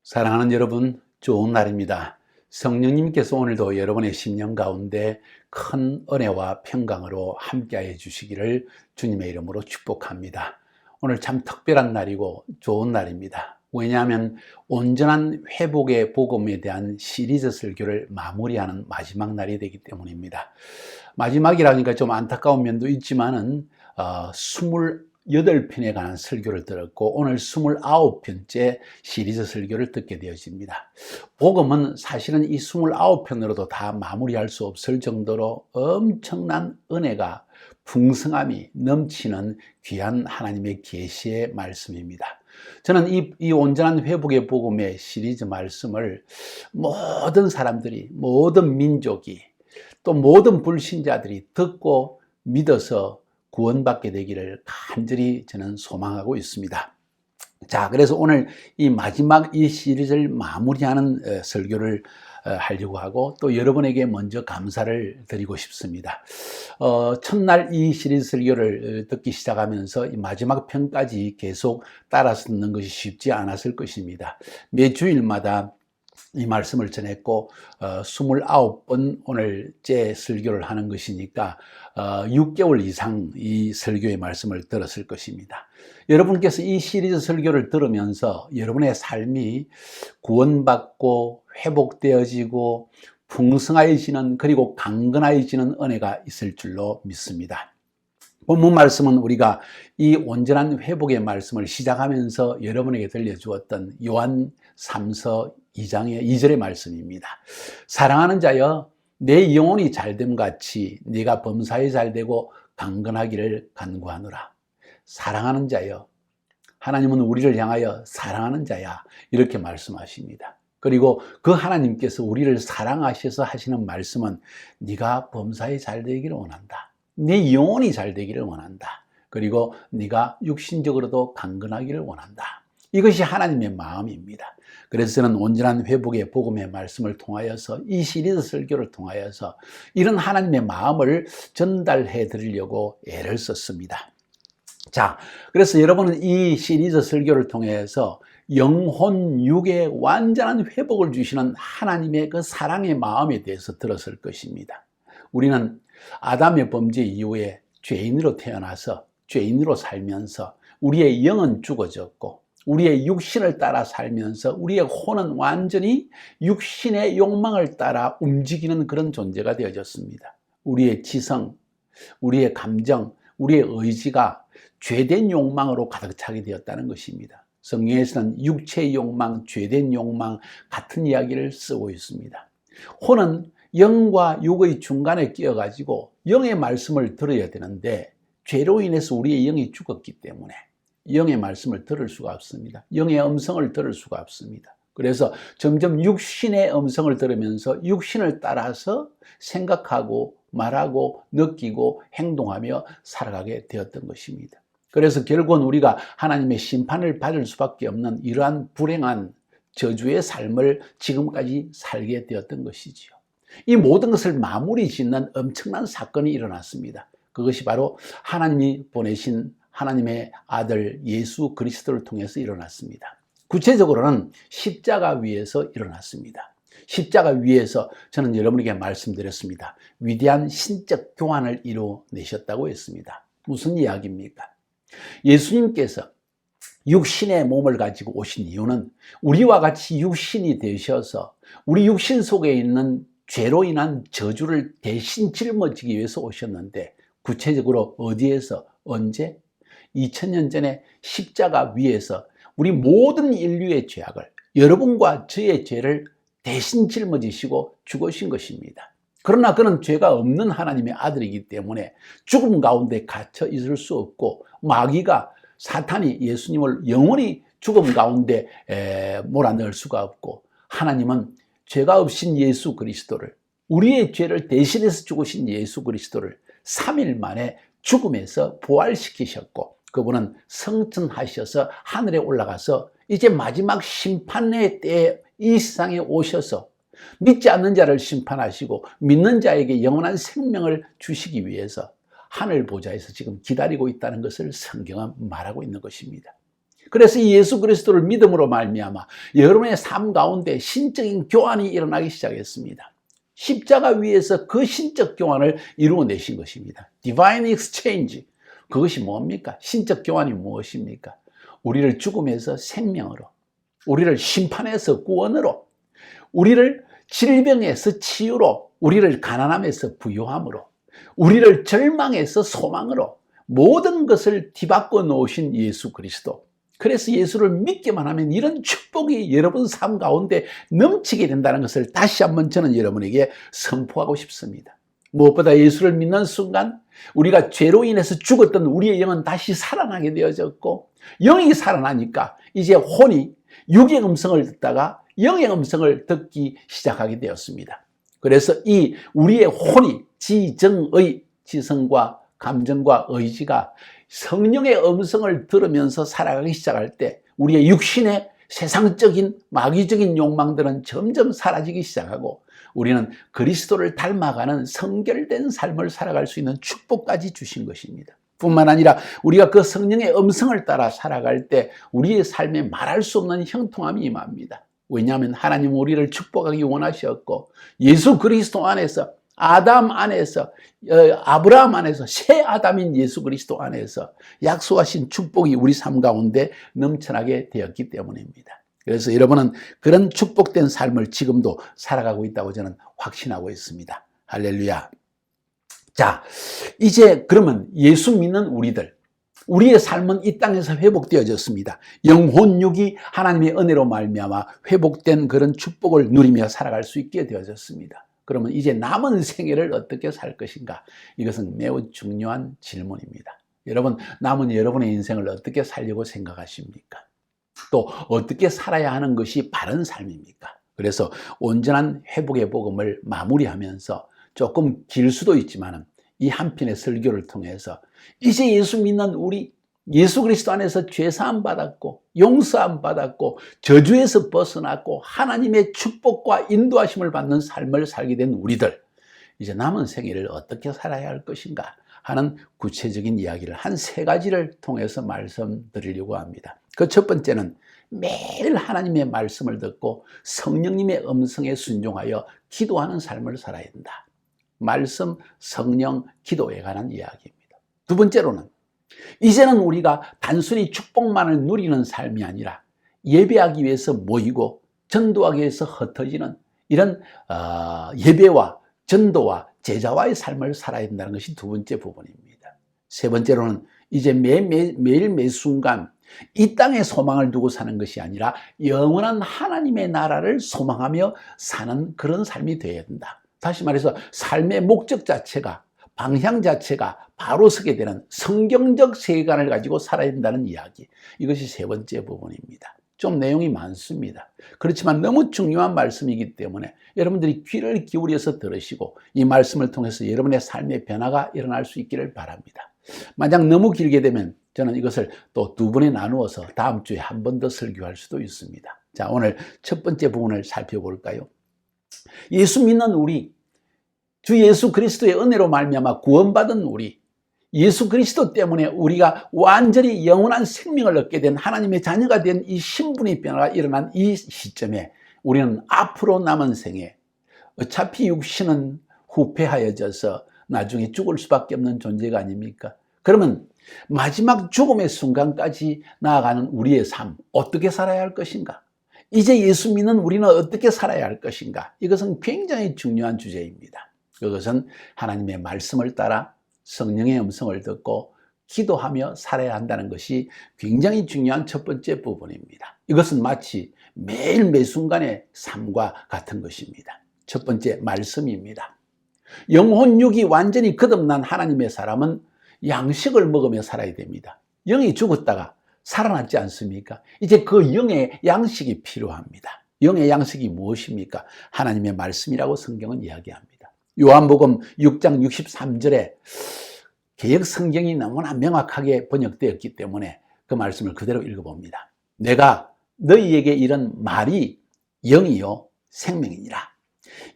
사랑하는 여러분, 좋은 날입니다. 성령님께서 오늘도 여러분의 심령 가운데 큰 은혜와 평강으로 함께하여 주시기를 주님의 이름으로 축복합니다. 오늘 참 특별한 날이고 좋은 날입니다. 왜냐하면 온전한 회복의 복음에 대한 시리즈 설교를 마무리하는 마지막 날이 되기 때문입니다. 마지막이라니까 좀 안타까운 면도 있지만은 28편에 관한 설교를 들었고 오늘 29편째 시리즈 설교를 듣게 되어집니다. 복음은 사실은 이 29편으로도 다 마무리할 수 없을 정도로 엄청난 은혜가 풍성함이 넘치는 귀한 하나님의 계시의 말씀입니다. 저는 이 온전한 회복의 복음의 시리즈 말씀을 모든 사람들이, 모든 민족이, 또 모든 불신자들이 듣고 믿어서 구원받게 되기를 간절히 저는 소망하고 있습니다. 자, 그래서 오늘 이 마지막 이 시리즈를 마무리하는 설교를 하려고 하고 또 여러분에게 먼저 감사를 드리고 싶습니다. 첫날 이 시리즈 설교를 듣기 시작하면서 이 마지막 편까지 계속 따라서 듣는 것이 쉽지 않았을 것입니다. 매주일마다 이 말씀을 전했고 29번 오늘째 설교를 하는 것이니까 6개월 이상 이 설교의 말씀을 들었을 것입니다. 여러분께서 이 시리즈 설교를 들으면서 여러분의 삶이 구원받고 회복되어지고 풍성해지는 그리고 강건해지는 은혜가 있을 줄로 믿습니다. 본문 말씀은 우리가 이 온전한 회복의 말씀을 시작하면서 여러분에게 들려주었던 요한 3서 2장의 2절의 말씀입니다. 사랑하는 자여, 내 영혼이 잘됨 같이 네가 범사에 잘되고 강건하기를 간구하노라. 사랑하는 자여, 하나님은 우리를 향하여 사랑하는 자야, 이렇게 말씀하십니다. 그리고 그 하나님께서 우리를 사랑하셔서 하시는 말씀은 네가 범사에 잘되기를 원한다. 네 영혼이 잘되기를 원한다. 그리고 네가 육신적으로도 강건하기를 원한다. 이것이 하나님의 마음입니다. 그래서 저는 온전한 회복의 복음의 말씀을 통하여서 이 시리즈 설교를 통하여서 이런 하나님의 마음을 전달해 드리려고 애를 썼습니다. 자, 그래서 여러분은 이 시리즈 설교를 통해서 영혼, 육의 완전한 회복을 주시는 하나님의 그 사랑의 마음에 대해서 들었을 것입니다. 우리는 아담의 범죄 이후에 죄인으로 태어나서 죄인으로 살면서 우리의 영은 죽어졌고 우리의 육신을 따라 살면서 우리의 혼은 완전히 육신의 욕망을 따라 움직이는 그런 존재가 되어졌습니다. 우리의 지성, 우리의 감정, 우리의 의지가 죄된 욕망으로 가득 차게 되었다는 것입니다. 성경에서는 육체의 욕망, 죄된 욕망 같은 이야기를 쓰고 있습니다. 혼은 영과 육의 중간에 끼어가지고 영의 말씀을 들어야 되는데 죄로 인해서 우리의 영이 죽었기 때문에 영의 말씀을 들을 수가 없습니다. 영의 음성을 들을 수가 없습니다. 그래서 점점 육신의 음성을 들으면서 육신을 따라서 생각하고 말하고 느끼고 행동하며 살아가게 되었던 것입니다. 그래서 결국은 우리가 하나님의 심판을 받을 수밖에 없는 이러한 불행한 저주의 삶을 지금까지 살게 되었던 것이지요. 이 모든 것을 마무리 짓는 엄청난 사건이 일어났습니다. 그것이 바로 하나님이 보내신 하나님의 아들 예수 그리스도를 통해서 일어났습니다. 구체적으로는 십자가 위에서 일어났습니다. 십자가 위에서 저는 여러분에게 말씀드렸습니다. 위대한 신적 교환을 이루어내셨다고 했습니다. 무슨 이야기입니까? 예수님께서 육신의 몸을 가지고 오신 이유는 우리와 같이 육신이 되셔서 우리 육신 속에 있는 죄로 인한 저주를 대신 짊어지기 위해서 오셨는데 구체적으로 어디에서 언제? 2000년 전에 십자가 위에서 우리 모든 인류의 죄악을 여러분과 저의 죄를 대신 짊어지시고 죽으신 것입니다. 그러나 그는 죄가 없는 하나님의 아들이기 때문에 죽음 가운데 갇혀 있을 수 없고 마귀가 사탄이 예수님을 영원히 죽음 가운데 몰아넣을 수가 없고 하나님은 죄가 없인 예수 그리스도를 우리의 죄를 대신해서 죽으신 예수 그리스도를 3일 만에 죽음에서 부활시키셨고 그분은 성천하셔서 하늘에 올라가서 이제 마지막 심판의 때에 이 세상에 오셔서 믿지 않는 자를 심판하시고 믿는 자에게 영원한 생명을 주시기 위해서 하늘 보좌에서 지금 기다리고 있다는 것을 성경은 말하고 있는 것입니다. 그래서 이 예수 그리스도를 믿음으로 말미암아 여러분의 삶 가운데 신적인 교환이 일어나기 시작했습니다. 십자가 위에서 그 신적 교환을 이루어내신 것입니다. Divine Exchange. 그것이 뭡니까? 신적 교환이 무엇입니까? 우리를 죽음에서 생명으로, 우리를 심판에서 구원으로, 우리를 질병에서 치유로, 우리를 가난함에서 부유함으로, 우리를 절망에서 소망으로 모든 것을 뒤바꿔 놓으신 예수 그리스도. 그래서 예수를 믿기만 하면 이런 축복이 여러분 삶 가운데 넘치게 된다는 것을 다시 한번 저는 여러분에게 선포하고 싶습니다. 무엇보다 예수를 믿는 순간 우리가 죄로 인해서 죽었던 우리의 영은 다시 살아나게 되어졌고, 영이 살아나니까 이제 혼이 육의 음성을 듣다가 영의 음성을 듣기 시작하게 되었습니다. 그래서 이 우리의 혼이 지정의, 지성과 감정과 의지가 성령의 음성을 들으면서 살아가기 시작할 때 우리의 육신의 세상적인 마귀적인 욕망들은 점점 사라지기 시작하고, 우리는 그리스도를 닮아가는 성결된 삶을 살아갈 수 있는 축복까지 주신 것입니다. 뿐만 아니라 우리가 그 성령의 음성을 따라 살아갈 때 우리의 삶에 말할 수 없는 형통함이 임합니다. 왜냐하면 하나님은 우리를 축복하기 원하셨고, 예수 그리스도 안에서, 아담 안에서, 아브라함 안에서, 새 아담인 예수 그리스도 안에서 약속하신 축복이 우리 삶 가운데 넘쳐나게 되었기 때문입니다. 그래서 여러분은 그런 축복된 삶을 지금도 살아가고 있다고 저는 확신하고 있습니다. 할렐루야. 자, 이제 그러면 예수 믿는 우리들, 우리의 삶은 이 땅에서 회복되어졌습니다. 영혼육이 하나님의 은혜로 말미암아 회복된 그런 축복을 누리며 살아갈 수 있게 되어졌습니다. 그러면 이제 남은 생애를 어떻게 살 것인가? 이것은 매우 중요한 질문입니다. 여러분, 남은 여러분의 인생을 어떻게 살려고 생각하십니까? 또 어떻게 살아야 하는 것이 바른 삶입니까? 그래서 온전한 회복의 복음을 마무리하면서 조금 길 수도 있지만 이 한 편의 설교를 통해서 이제 예수 믿는 우리, 예수 그리스도 안에서 죄사함 받았고 용서함 받았고 저주에서 벗어났고 하나님의 축복과 인도하심을 받는 삶을 살게 된 우리들, 이제 남은 생애를 어떻게 살아야 할 것인가 하는 구체적인 이야기를 한 3가지를 통해서 말씀드리려고 합니다. 그 첫 번째는 매일 하나님의 말씀을 듣고 성령님의 음성에 순종하여 기도하는 삶을 살아야 된다. 말씀, 성령, 기도에 관한 이야기입니다. 두 번째로는 이제는 우리가 단순히 축복만을 누리는 삶이 아니라 예배하기 위해서 모이고 전도하기 위해서 흩어지는 이런 예배와 전도와 제자와의 삶을 살아야 된다는 것이 두 번째 부분입니다. 세 번째로는 이제 매일 매 순간 이 땅에 소망을 두고 사는 것이 아니라 영원한 하나님의 나라를 소망하며 사는 그런 삶이 되어야 된다. 다시 말해서 삶의 목적 자체가, 방향 자체가 바로 서게 되는 성경적 세계관을 가지고 살아야 된다는 이야기, 이것이 세 번째 부분입니다. 좀 내용이 많습니다. 그렇지만 너무 중요한 말씀이기 때문에 여러분들이 귀를 기울여서 들으시고 이 말씀을 통해서 여러분의 삶의 변화가 일어날 수 있기를 바랍니다. 만약 너무 길게 되면 저는 이것을 또 2번에 나누어서 다음 주에 한 번 더 설교할 수도 있습니다. 자, 오늘 첫 번째 부분을 살펴볼까요? 예수 믿는 우리, 주 예수 그리스도의 은혜로 말미암아 구원받은 우리, 예수 그리스도 때문에 우리가 완전히 영원한 생명을 얻게 된 하나님의 자녀가 된 이 신분의 변화가 일어난 이 시점에 우리는 앞으로 남은 생에, 어차피 육신은 후패하여져서 나중에 죽을 수밖에 없는 존재가 아닙니까? 그러면 마지막 죽음의 순간까지 나아가는 우리의 삶, 어떻게 살아야 할 것인가? 이제 예수 믿는 우리는 어떻게 살아야 할 것인가? 이것은 굉장히 중요한 주제입니다. 그것은 하나님의 말씀을 따라 성령의 음성을 듣고 기도하며 살아야 한다는 것이 굉장히 중요한 첫 번째 부분입니다. 이것은 마치 매일 매 순간의 삶과 같은 것입니다. 첫 번째, 말씀입니다. 영혼육이 완전히 거듭난 하나님의 사람은 양식을 먹으며 살아야 됩니다. 영이 죽었다가 살아났지 않습니까? 이제 그 영의 양식이 필요합니다. 영의 양식이 무엇입니까? 하나님의 말씀이라고 성경은 이야기합니다. 요한복음 6장 63절에 개역 성경이 너무나 명확하게 번역되었기 때문에 그 말씀을 그대로 읽어봅니다. 내가 너희에게 이런 말이 영이요 생명이니라.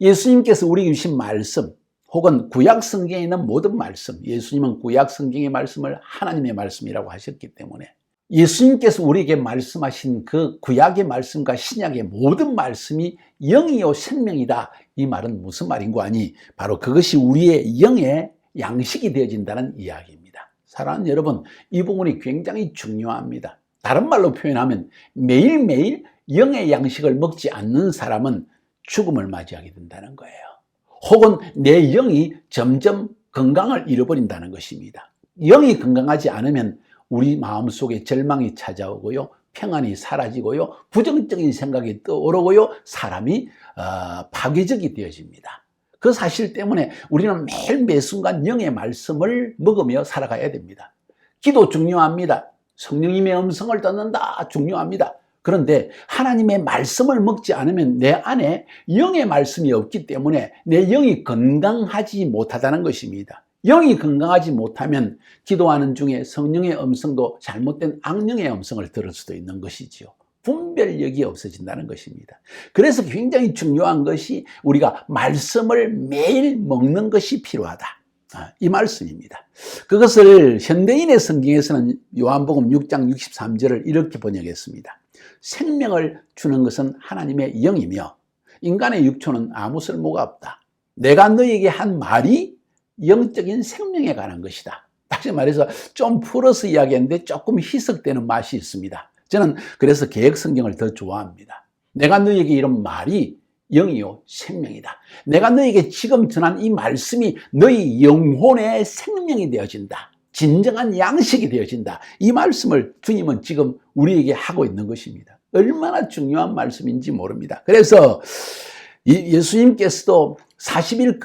예수님께서 우리에게 주신 말씀, 혹은 구약 성경에 있는 모든 말씀, 예수님은 구약 성경의 말씀을 하나님의 말씀이라고 하셨기 때문에 예수님께서 우리에게 말씀하신 그 구약의 말씀과 신약의 모든 말씀이 영이요 생명이다. 이 말은 무슨 말인고 하니 바로 그것이 우리의 영의 양식이 되어진다는 이야기입니다. 사랑하는 여러분, 이 부분이 굉장히 중요합니다. 다른 말로 표현하면 매일매일 영의 양식을 먹지 않는 사람은 죽음을 맞이하게 된다는 거예요. 혹은 내 영이 점점 건강을 잃어버린다는 것입니다. 영이 건강하지 않으면 우리 마음속에 절망이 찾아오고요, 평안이 사라지고요, 부정적인 생각이 떠오르고요, 사람이 파괴적이 되어집니다. 그 사실 때문에 우리는 매일 매순간 영의 말씀을 먹으며 살아가야 됩니다. 기도 중요합니다. 성령님의 음성을 듣는다 중요합니다. 그런데 하나님의 말씀을 먹지 않으면 내 안에 영의 말씀이 없기 때문에 내 영이 건강하지 못하다는 것입니다. 영이 건강하지 못하면 기도하는 중에 성령의 음성도 잘못된 악령의 음성을 들을 수도 있는 것이지요. 분별력이 없어진다는 것입니다. 그래서 굉장히 중요한 것이 우리가 말씀을 매일 먹는 것이 필요하다. 이 말씀입니다. 그것을 현대인의 성경에서는 요한복음 6장 63절을 이렇게 번역했습니다. 생명을 주는 것은 하나님의 영이며 인간의 육체는 아무 쓸모가 없다. 내가 너에게 한 말이 영적인 생명에 관한 것이다. 다시 말해서 좀 풀어서 이야기했는데 조금 희석되는 맛이 있습니다. 저는 그래서 개역 성경을 더 좋아합니다. 내가 너에게 이런 말이 영이요 생명이다. 내가 너에게 지금 전한 이 말씀이 너희 영혼의 생명이 되어진다. 진정한 양식이 되어진다. 이 말씀을 주님은 지금 우리에게 하고 있는 것입니다. 얼마나 중요한 말씀인지 모릅니다. 그래서 예수님께서도 40일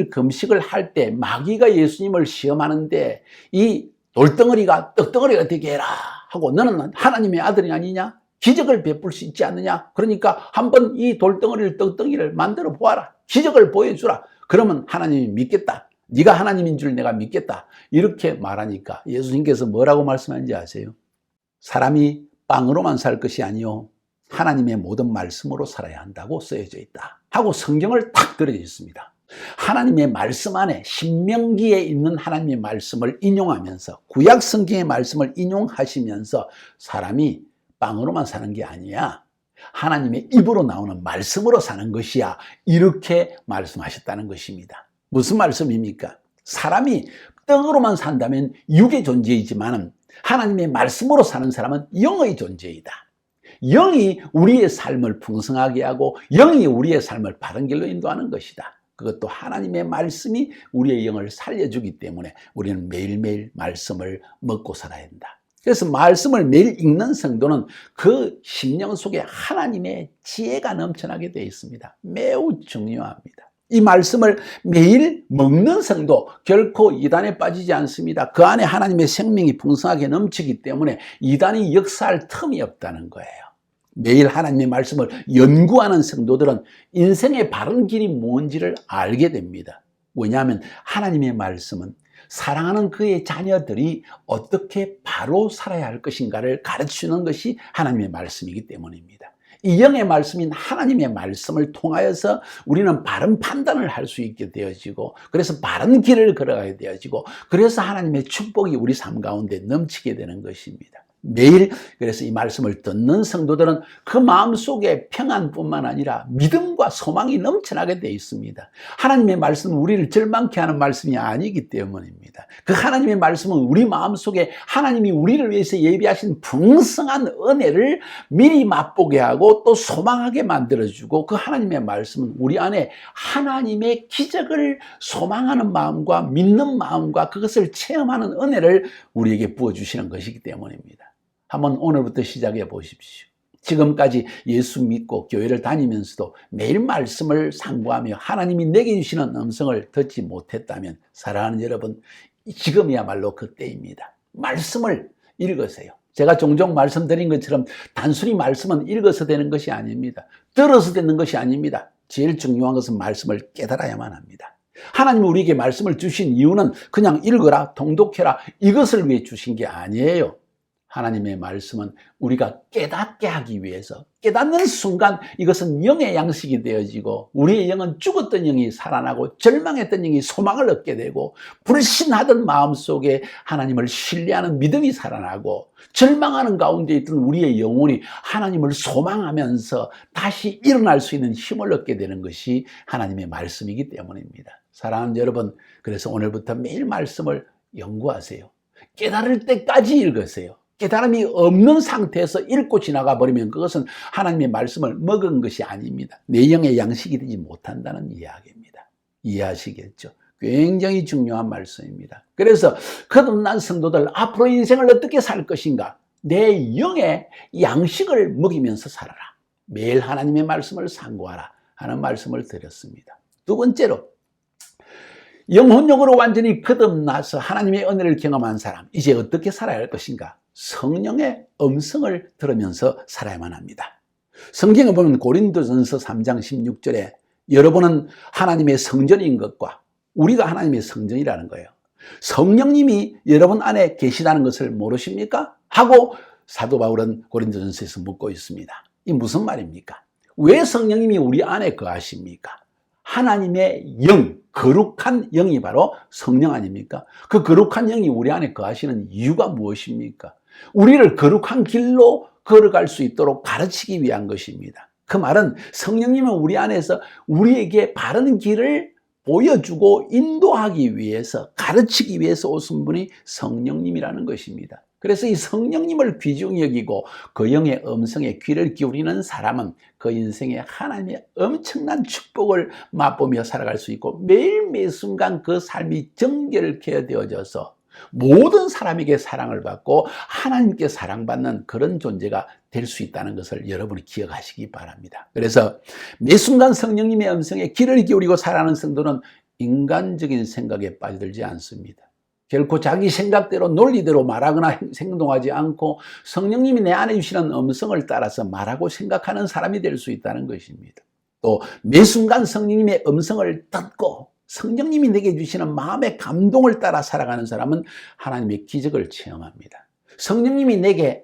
금식을 할 때 마귀가 예수님을 시험하는데 이 돌덩어리가 떡덩어리가 되게 해라 하고 너는 하나님의 아들이 아니냐? 기적을 베풀 수 있지 않느냐? 그러니까 한번 이 돌덩어리를 떡덩이를 만들어 보아라. 기적을 보여주라. 그러면 하나님이 믿겠다. 네가 하나님인 줄 내가 믿겠다. 이렇게 말하니까 예수님께서 뭐라고 말씀하는지 아세요? 사람이 빵으로만 살 것이 아니요 하나님의 모든 말씀으로 살아야 한다고 쓰여져 있다 하고 성경을 탁 들어져 있습니다. 하나님의 말씀 안에 신명기에 있는 하나님의 말씀을 인용하면서 구약 성경의 말씀을 인용하시면서 사람이 빵으로만 사는 게 아니야, 하나님의 입으로 나오는 말씀으로 사는 것이야, 이렇게 말씀하셨다는 것입니다. 무슨 말씀입니까? 사람이 떡으로만 산다면 육의 존재이지만 하나님의 말씀으로 사는 사람은 영의 존재이다. 영이 우리의 삶을 풍성하게 하고 영이 우리의 삶을 바른 길로 인도하는 것이다. 그것도 하나님의 말씀이 우리의 영을 살려주기 때문에 우리는 매일매일 말씀을 먹고 살아야 한다. 그래서 말씀을 매일 읽는 성도는 그 심령 속에 하나님의 지혜가 넘쳐나게 되어 있습니다. 매우 중요합니다. 이 말씀을 매일 먹는 성도 결코 이단에 빠지지 않습니다. 그 안에 하나님의 생명이 풍성하게 넘치기 때문에 이단이 역사할 틈이 없다는 거예요. 매일 하나님의 말씀을 연구하는 성도들은 인생의 바른 길이 뭔지를 알게 됩니다. 왜냐하면 하나님의 말씀은 사랑하는 그의 자녀들이 어떻게 바로 살아야 할 것인가를 가르치는 것이 하나님의 말씀이기 때문입니다. 이 영의 말씀인 하나님의 말씀을 통하여서 우리는 바른 판단을 할 수 있게 되어지고, 그래서 바른 길을 걸어가게 되어지고, 그래서 하나님의 축복이 우리 삶 가운데 넘치게 되는 것입니다. 매일 그래서 이 말씀을 듣는 성도들은 그 마음속에 평안뿐만 아니라 믿음과 소망이 넘쳐나게 되어 있습니다. 하나님의 말씀은 우리를 절망케 하는 말씀이 아니기 때문입니다. 그 하나님의 말씀은 우리 마음속에 하나님이 우리를 위해서 예비하신 풍성한 은혜를 미리 맛보게 하고 또 소망하게 만들어주고, 그 하나님의 말씀은 우리 안에 하나님의 기적을 소망하는 마음과 믿는 마음과 그것을 체험하는 은혜를 우리에게 부어주시는 것이기 때문입니다. 한번 오늘부터 시작해 보십시오. 지금까지 예수 믿고 교회를 다니면서도 매일 말씀을 상고하며 하나님이 내게 주시는 음성을 듣지 못했다면 사랑하는 여러분, 지금이야말로 그때입니다. 말씀을 읽으세요. 제가 종종 말씀드린 것처럼 단순히 말씀은 읽어서 되는 것이 아닙니다. 들어서 되는 것이 아닙니다. 제일 중요한 것은 말씀을 깨달아야만 합니다. 하나님이 우리에게 말씀을 주신 이유는 그냥 읽어라, 통독해라 이것을 위해 주신 게 아니에요. 하나님의 말씀은 우리가 깨닫게 하기 위해서, 깨닫는 순간 이것은 영의 양식이 되어지고 우리의 영은 죽었던 영이 살아나고 절망했던 영이 소망을 얻게 되고 불신하던 마음속에 하나님을 신뢰하는 믿음이 살아나고 절망하는 가운데 있던 우리의 영혼이 하나님을 소망하면서 다시 일어날 수 있는 힘을 얻게 되는 것이 하나님의 말씀이기 때문입니다. 사랑하는 여러분, 그래서 오늘부터 매일 말씀을 연구하세요. 깨달을 때까지 읽으세요. 깨달음이 없는 상태에서 읽고 지나가 버리면 그것은 하나님의 말씀을 먹은 것이 아닙니다. 내 영의 양식이 되지 못한다는 이야기입니다. 이해하시겠죠? 굉장히 중요한 말씀입니다. 그래서 거듭난 성도들, 앞으로 인생을 어떻게 살 것인가? 내 영의 양식을 먹이면서 살아라. 매일 하나님의 말씀을 상고하라 하는 말씀을 드렸습니다. 두 번째로, 영혼적으로 완전히 거듭나서 하나님의 은혜를 경험한 사람, 이제 어떻게 살아야 할 것인가? 성령의 음성을 들으면서 살아야만 합니다. 성경에 보면 고린도전서 3장 16절에 여러분은 하나님의 성전인 것과 우리가 하나님의 성전이라는 거예요. 성령님이 여러분 안에 계시다는 것을 모르십니까? 하고 사도 바울은 고린도전서에서 묻고 있습니다. 이 무슨 말입니까? 왜 성령님이 우리 안에 거하십니까? 하나님의 영, 거룩한 영이 바로 성령 아닙니까? 그 거룩한 영이 우리 안에 거하시는 이유가 무엇입니까? 우리를 거룩한 길로 걸어갈 수 있도록 가르치기 위한 것입니다. 그 말은 성령님은 우리 안에서 우리에게 바른 길을 보여주고 인도하기 위해서, 가르치기 위해서 오신 분이 성령님이라는 것입니다. 그래서 이 성령님을 귀중히 여기고 그 영의 음성에 귀를 기울이는 사람은 그 인생에 하나님의 엄청난 축복을 맛보며 살아갈 수 있고 매일 매순간 그 삶이 정결케 되어져서 모든 사람에게 사랑을 받고 하나님께 사랑받는 그런 존재가 될 수 있다는 것을 여러분이 기억하시기 바랍니다. 그래서 매 순간 성령님의 음성에 귀를 기울이고 살아가는 성도는 인간적인 생각에 빠져들지 않습니다. 결코 자기 생각대로 논리대로 말하거나 행동하지 않고 성령님이 내 안에 주시는 음성을 따라서 말하고 생각하는 사람이 될 수 있다는 것입니다. 또 매 순간 성령님의 음성을 듣고 성령님이 내게 주시는 마음의 감동을 따라 살아가는 사람은 하나님의 기적을 체험합니다. 성령님이 내게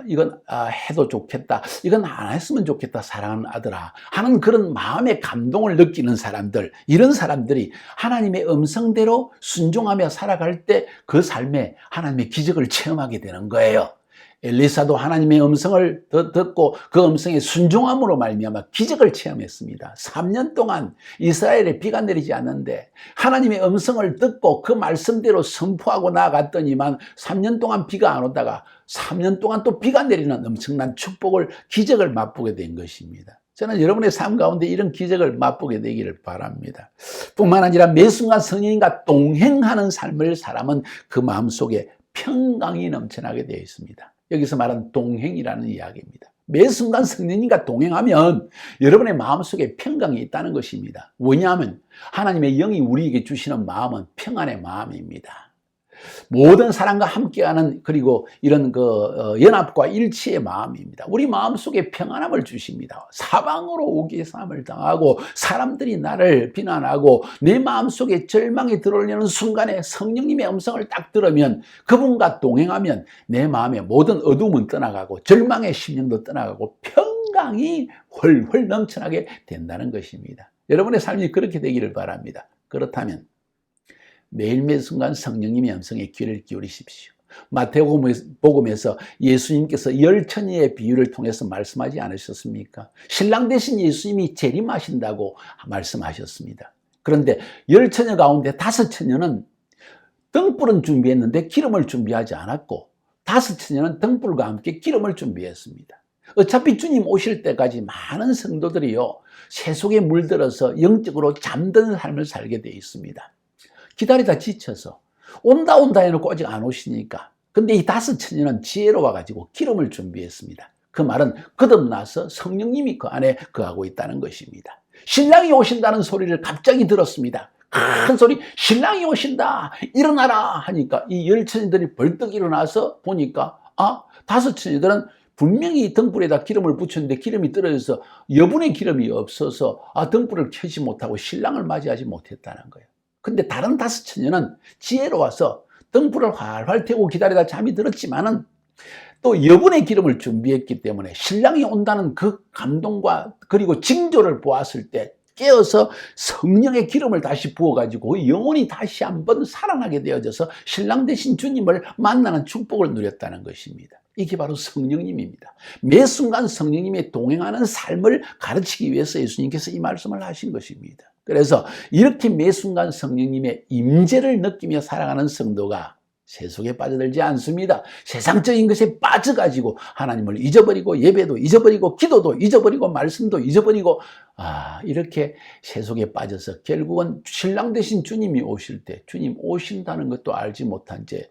이건 해도 좋겠다, 이건 안 했으면 좋겠다, 사랑하는 아들아 하는 그런 마음의 감동을 느끼는 사람들, 이런 사람들이 하나님의 음성대로 순종하며 살아갈 때 그 삶에 하나님의 기적을 체험하게 되는 거예요. 엘리사도 하나님의 음성을 듣고 그 음성에 순종함으로 말미암아 기적을 체험했습니다. 3년 동안 이스라엘에 비가 내리지 않는데 하나님의 음성을 듣고 그 말씀대로 선포하고 나아갔더니만 3년 동안 비가 안 오다가 3년 동안 또 비가 내리는 엄청난 축복을, 기적을 맛보게 된 것입니다. 저는 여러분의 삶 가운데 이런 기적을 맛보게 되기를 바랍니다. 뿐만 아니라 매 순간 성령님과 동행하는 삶을 사람은 그 마음속에 평강이 넘쳐나게 되어 있습니다. 여기서 말하는 동행이라는 이야기입니다. 매 순간 성령님과 동행하면 여러분의 마음속에 평강이 있다는 것입니다. 왜냐하면 하나님의 영이 우리에게 주시는 마음은 평안의 마음입니다. 모든 사람과 함께하는, 그리고 이런 연합과 일치의 마음입니다. 우리 마음속에 평안함을 주십니다. 사방으로 오기삼을 당하고 사람들이 나를 비난하고 내 마음속에 절망이 들어오려는 순간에 성령님의 음성을 딱 들으면, 그분과 동행하면 내 마음의 모든 어둠은 떠나가고 절망의 심령도 떠나가고 평강이 훨훨 넘쳐나게 된다는 것입니다. 여러분의 삶이 그렇게 되기를 바랍니다. 그렇다면 매일매일 순간 성령님의 음성에 귀를 기울이십시오. 마태복음에서 예수님께서 열처녀의 비유를 통해서 말씀하지 않으셨습니까? 신랑 대신 예수님이 재림하신다고 말씀하셨습니다. 그런데 열처녀 가운데 5처녀는 등불은 준비했는데 기름을 준비하지 않았고 5처녀는 등불과 함께 기름을 준비했습니다. 어차피 주님 오실 때까지 많은 성도들이요, 새 속에 물들어서 영적으로 잠드는 삶을 살게 되어 있습니다. 기다리다 지쳐서 온다 해놓고 아직 안 오시니까. 근데 이 5처녀는 지혜로워가지고 기름을 준비했습니다. 그 말은 거듭나서 성령님이 그 안에 거하고 있다는 것입니다. 신랑이 오신다는 소리를 갑자기 들었습니다. 큰 소리, 신랑이 오신다, 일어나라 하니까 이 10처녀들이 벌떡 일어나서 보니까 5처녀들은 분명히 등불에다 기름을 붙였는데 기름이 떨어져서 여분의 기름이 없어서 등불을 켜지 못하고 신랑을 맞이하지 못했다는 거예요. 근데 다른 5처녀는 지혜로워서 등불을 활활 태우고 기다리다 잠이 들었지만은 또 여분의 기름을 준비했기 때문에 신랑이 온다는 그 감동과 그리고 징조를 보았을 때 깨어서 성령의 기름을 다시 부어가지고 영혼이 다시 한번 살아나게 되어져서 신랑 되신 주님을 만나는 축복을 누렸다는 것입니다. 이게 바로 성령님입니다. 매 순간 성령님의 동행하는 삶을 가르치기 위해서 예수님께서 이 말씀을 하신 것입니다. 그래서 이렇게 매 순간 성령님의 임재를 느끼며 살아가는 성도가 세속에 빠져들지 않습니다. 세상적인 것에 빠져가지고 하나님을 잊어버리고 예배도 잊어버리고 기도도 잊어버리고 말씀도 잊어버리고 이렇게 세속에 빠져서 결국은 신랑 되신 주님이 오실 때 주님 오신다는 것도 알지 못한 채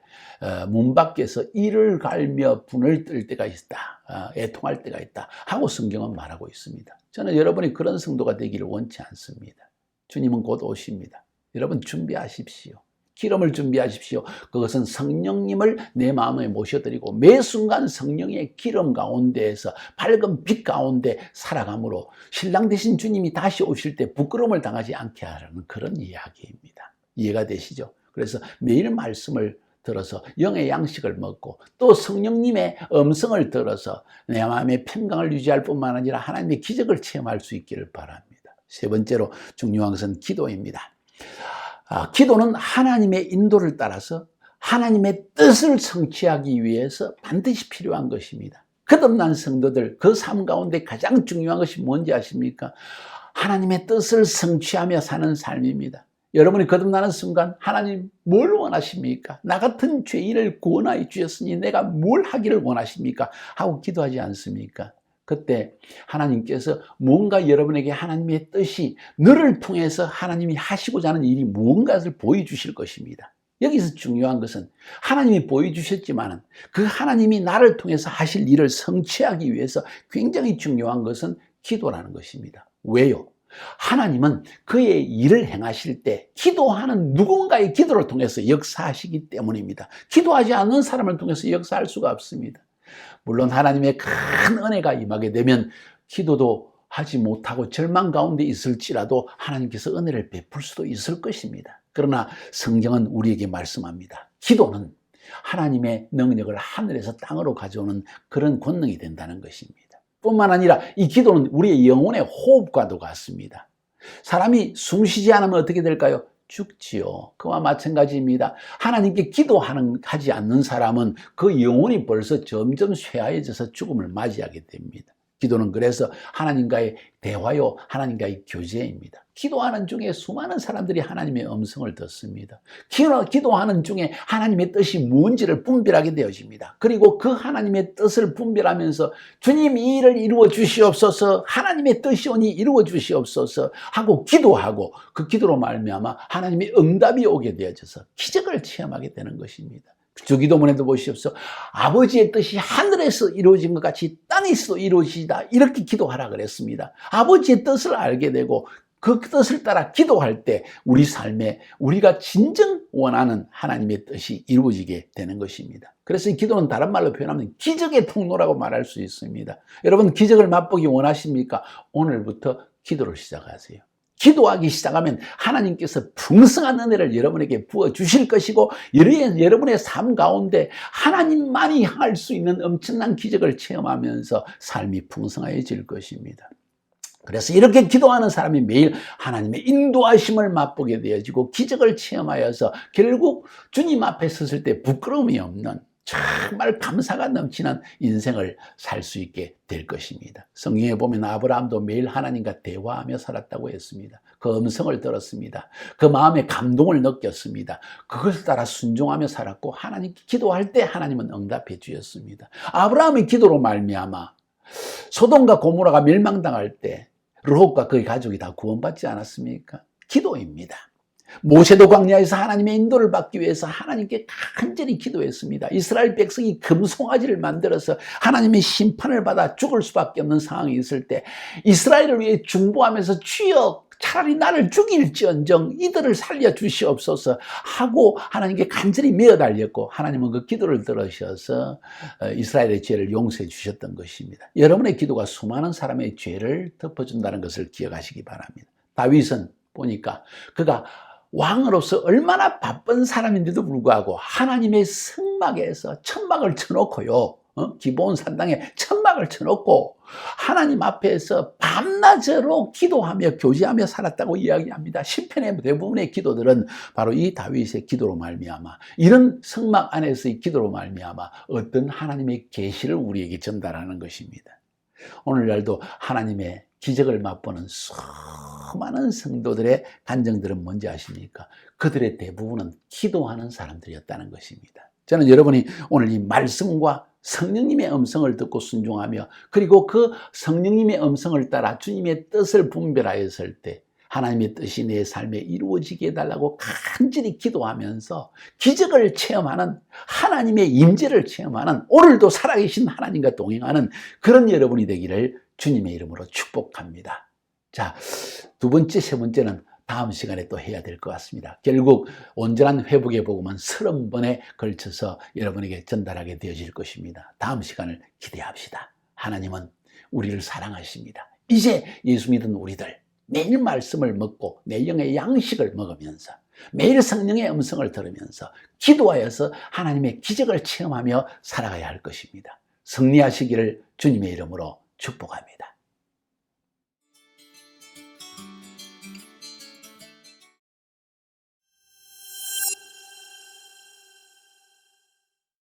문 밖에서 이를 갈며 분을 뜰 때가 있다. 애통할 때가 있다 하고 성경은 말하고 있습니다. 저는 여러분이 그런 성도가 되기를 원치 않습니다. 주님은 곧 오십니다. 여러분 준비하십시오. 기름을 준비하십시오. 그것은 성령님을 내 마음에 모셔드리고 매 순간 성령의 기름 가운데에서 밝은 빛 가운데 살아감으로 신랑 되신 주님이 다시 오실 때 부끄러움을 당하지 않게 하라는 그런 이야기입니다. 이해가 되시죠? 그래서 매일 말씀을 들어서 영의 양식을 먹고 또 성령님의 음성을 들어서 내 마음의 평강을 유지할 뿐만 아니라 하나님의 기적을 체험할 수 있기를 바랍니다. 세 번째로 중요한 것은 기도입니다. 기도는 하나님의 인도를 따라서 하나님의 뜻을 성취하기 위해서 반드시 필요한 것입니다. 거듭난 성도들 그 삶 가운데 가장 중요한 것이 뭔지 아십니까? 하나님의 뜻을 성취하며 사는 삶입니다. 여러분이 거듭나는 순간 하나님 뭘 원하십니까? 나 같은 죄인을 구원하여 주셨으니 내가 뭘 하기를 원하십니까? 하고 기도하지 않습니까? 그때 하나님께서 뭔가 여러분에게 하나님의 뜻이 너를 통해서 하나님이 하시고자 하는 일이 무언가를 보여주실 것입니다. 여기서 중요한 것은 하나님이 보여주셨지만 그 하나님이 나를 통해서 하실 일을 성취하기 위해서 굉장히 중요한 것은 기도라는 것입니다. 왜요? 하나님은 그의 일을 행하실 때 기도하는 누군가의 기도를 통해서 역사하시기 때문입니다. 기도하지 않는 사람을 통해서 역사할 수가 없습니다. 물론 하나님의 큰 은혜가 임하게 되면 기도도 하지 못하고 절망 가운데 있을지라도 하나님께서 은혜를 베풀 수도 있을 것입니다. 그러나 성경은 우리에게 말씀합니다. 기도는 하나님의 능력을 하늘에서 땅으로 가져오는 그런 권능이 된다는 것입니다. 뿐만 아니라 이 기도는 우리의 영혼의 호흡과도 같습니다. 사람이 숨 쉬지 않으면 어떻게 될까요? 죽지요. 그와 마찬가지입니다. 하나님께 기도하지 않는 사람은 그 영혼이 벌써 점점 쇠하여져서 죽음을 맞이하게 됩니다. 기도는 그래서 하나님과의 대화요, 하나님과의 교제입니다. 기도하는 중에 수많은 사람들이 하나님의 음성을 듣습니다. 기도하는 중에 하나님의 뜻이 뭔지를 분별하게 되어집니다. 그리고 그 하나님의 뜻을 분별하면서 주님 이 일을 이루어 주시옵소서, 하나님의 뜻이오니 이루어 주시옵소서 하고 기도하고 그 기도로 말미암아 하나님의 응답이 오게 되어져서 기적을 체험하게 되는 것입니다. 주기도문에도 보시옵소서. 아버지의 뜻이 하늘에서 이루어진 것 같이 땅에서도 이루어지다. 이렇게 기도하라 그랬습니다. 아버지의 뜻을 알게 되고 그 뜻을 따라 기도할 때 우리 삶에 우리가 진정 원하는 하나님의 뜻이 이루어지게 되는 것입니다. 그래서 이 기도는 다른 말로 표현하면 기적의 통로라고 말할 수 있습니다. 여러분 기적을 맛보기 원하십니까? 오늘부터 기도를 시작하세요. 기도하기 시작하면 하나님께서 풍성한 은혜를 여러분에게 부어주실 것이고 여러분의 삶 가운데 하나님만이 할 수 있는 엄청난 기적을 체험하면서 삶이 풍성해질 것입니다. 그래서 이렇게 기도하는 사람이 매일 하나님의 인도하심을 맛보게 되어지고 기적을 체험하여서 결국 주님 앞에 섰을 때 부끄러움이 없는 정말 감사가 넘치는 인생을 살 수 있게 될 것입니다. 성경에 보면 아브라함도 매일 하나님과 대화하며 살았다고 했습니다. 그 음성을 들었습니다. 그 마음의 감동을 느꼈습니다. 그것을 따라 순종하며 살았고 하나님께 기도할 때 하나님은 응답해 주셨습니다. 아브라함의 기도로 말미암아 소돔과 고모라가 멸망당할 때 롯과 그의 가족이 다 구원받지 않았습니까? 기도입니다. 모세도 광야에서 하나님의 인도를 받기 위해서 하나님께 간절히 기도했습니다. 이스라엘 백성이 금송아지를 만들어서 하나님의 심판을 받아 죽을 수밖에 없는 상황이 있을 때 이스라엘을 위해 중보하면서 주여 차라리 나를 죽일지언정 이들을 살려주시옵소서 하고 하나님께 간절히 매어달렸고 하나님은 그 기도를 들으셔서 이스라엘의 죄를 용서해 주셨던 것입니다. 여러분의 기도가 수많은 사람의 죄를 덮어준다는 것을 기억하시기 바랍니다. 다윗은 보니까 그가 왕으로서 얼마나 바쁜 사람인데도 불구하고 하나님의 성막에서 천막을 쳐놓고요. 기브온 산당에 천막을 쳐놓고 하나님 앞에서 밤낮으로 기도하며 교제하며 살았다고 이야기합니다. 시편의 대부분의 기도들은 바로 이 다윗의 기도로 말미암아, 이런 성막 안에서의 기도로 말미암아 어떤 하나님의 계시를 우리에게 전달하는 것입니다. 오늘날도 하나님의 기적을 맛보는 수많은 성도들의 간증들은 뭔지 아십니까? 그들의 대부분은 기도하는 사람들이었다는 것입니다. 저는 여러분이 오늘 이 말씀과 성령님의 음성을 듣고 순종하며, 그리고 그 성령님의 음성을 따라 주님의 뜻을 분별하였을 때 하나님의 뜻이 내 삶에 이루어지게 해달라고 간절히 기도하면서 기적을 체험하는, 하나님의 임재를 체험하는, 오늘도 살아계신 하나님과 동행하는 그런 여러분이 되기를 주님의 이름으로 축복합니다. 자, 두 번째, 세 번째는 다음 시간에 또 해야 될 것 같습니다. 결국 온전한 회복의 복음은 30번에 걸쳐서 여러분에게 전달하게 되어질 것입니다. 다음 시간을 기대합시다. 하나님은 우리를 사랑하십니다. 이제 예수 믿은 우리들 매일 말씀을 먹고 내 영의 양식을 먹으면서 매일 성령의 음성을 들으면서 기도하여서 하나님의 기적을 체험하며 살아가야 할 것입니다. 승리하시기를 주님의 이름으로 축복합니다.